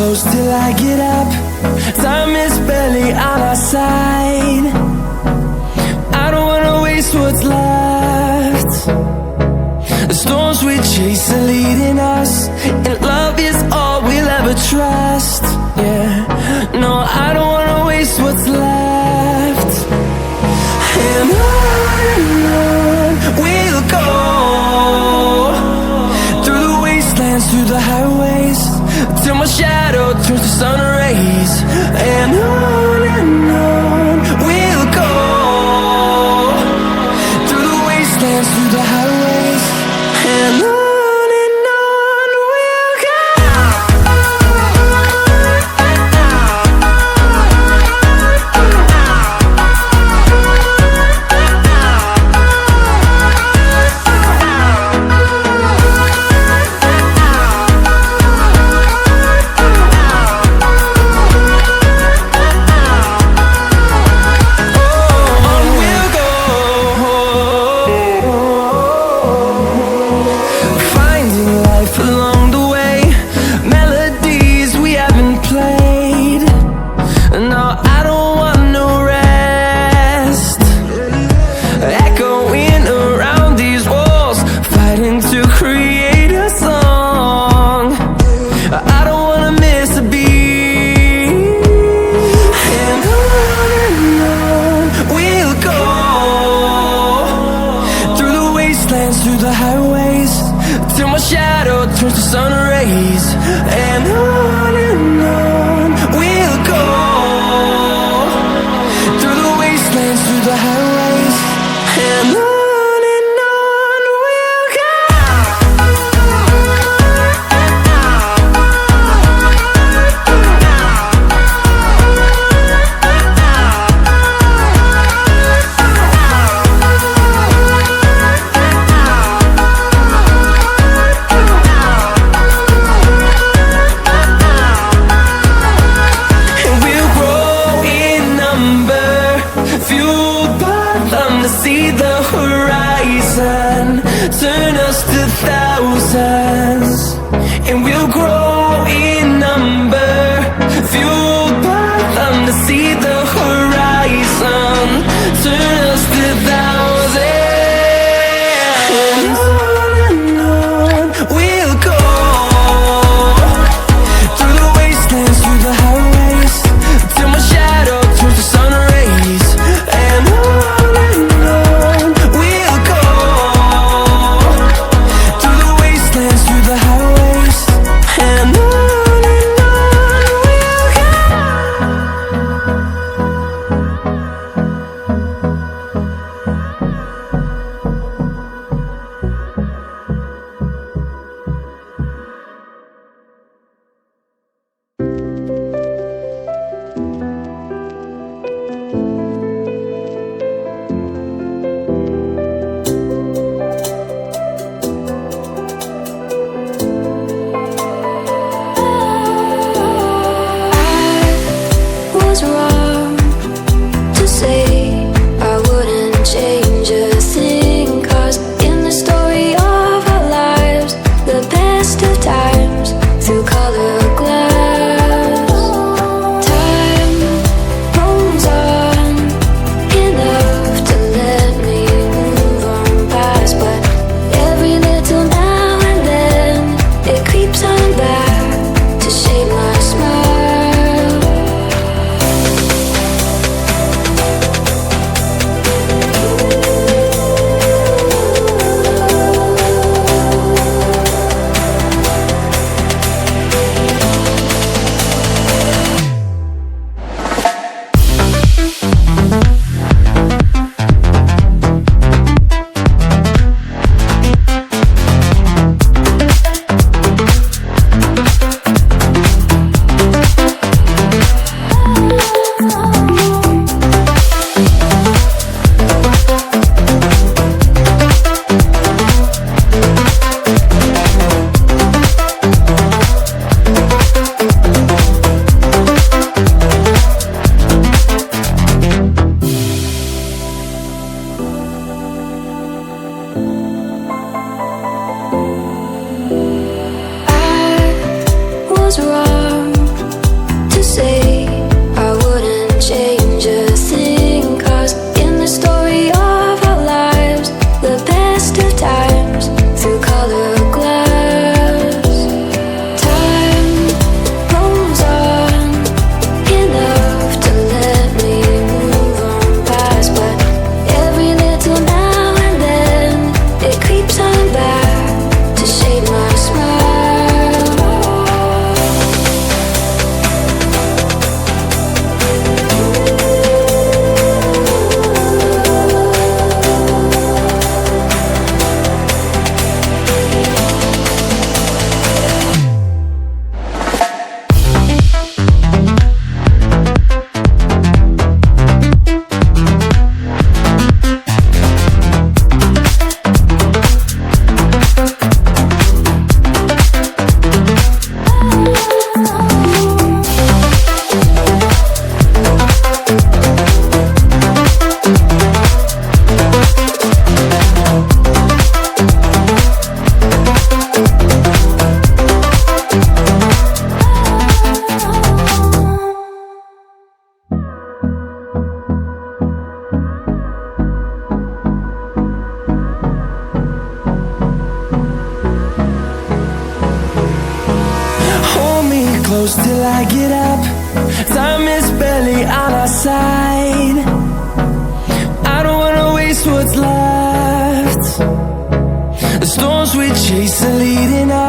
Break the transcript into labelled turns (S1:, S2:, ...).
S1: close till I get up. Time is barely on our side. I don't wanna waste what's left. The storms we chase are leading us, and love is all we'll ever trust. Yeah, no, I don't wanna waste what's left. And on we'll go, through the wastelands, through the highways, till my shadow turns to sun rays. And on we'll go, through the wastelands, through the highways, and on we'll go. Along the way, melodies we haven't played. No, I don't want no rest. Echoing around these walls, fighting to create a song. I don't wanna miss a beat. And on we'll go, through the wastelands, through the highways, till my shadow turns to sun rays. And on we'll go, through the wastelands, through the highways, and on we'll go. See the horizon, turn us to thousands, and we'll grow in number. Fueled by them to see the horizon, turn us to thousands. And on we'll go, through the wastelands, through the highways, till my shadow turns to sun rays. And on we'll go, through the wastelands, through the highways, and on we'll go. close till I get up. Time is barely on our side. I don't wanna waste what's left. The storms we chase are leading us.